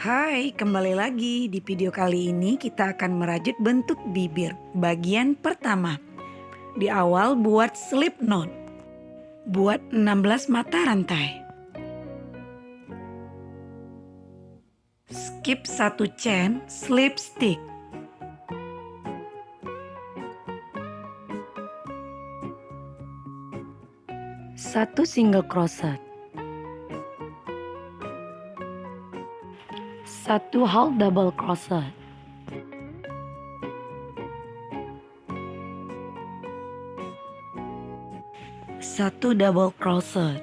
Hai, kembali lagi. Di video kali ini kita akan merajut bentuk bibir. Bagian pertama. Di awal buat slip knot. Buat 16 mata rantai. Skip 1 chain slip stick. Satu single crochet. Satu half double crochet. Satu double crochet.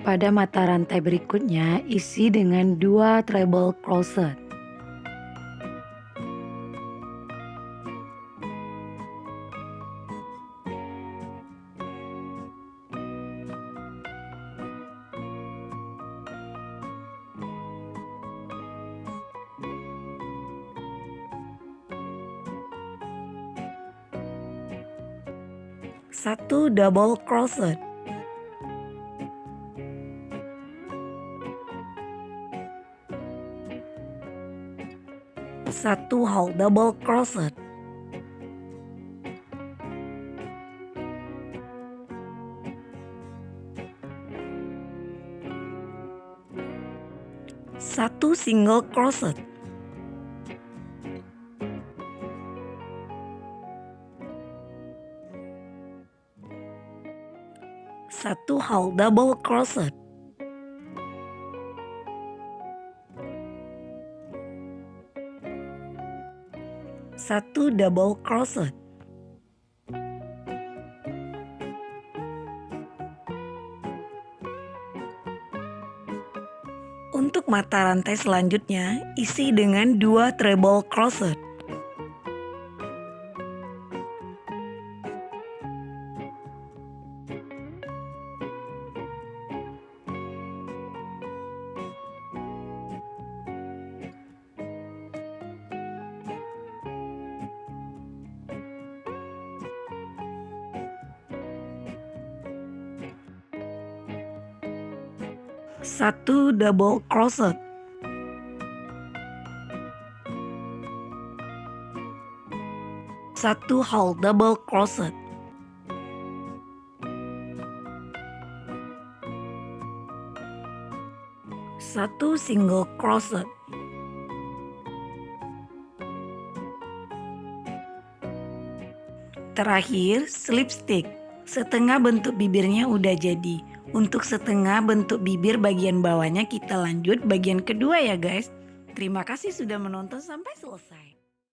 Pada mata rantai berikutnya isi dengan 2 treble crochet. Satu double crochet. Satu half double crochet. Satu single crochet. Satu half double crochet. Satu double crochet. Untuk mata rantai selanjutnya isi dengan 2 treble crochet. Satu double crochet. Satu half double crochet. Satu single crochet. Terakhir slip stick. Setengah bentuk bibirnya udah jadi. Untuk setengah bentuk bibir bagian bawahnya kita lanjut bagian kedua ya guys. Terima kasih sudah menonton sampai selesai.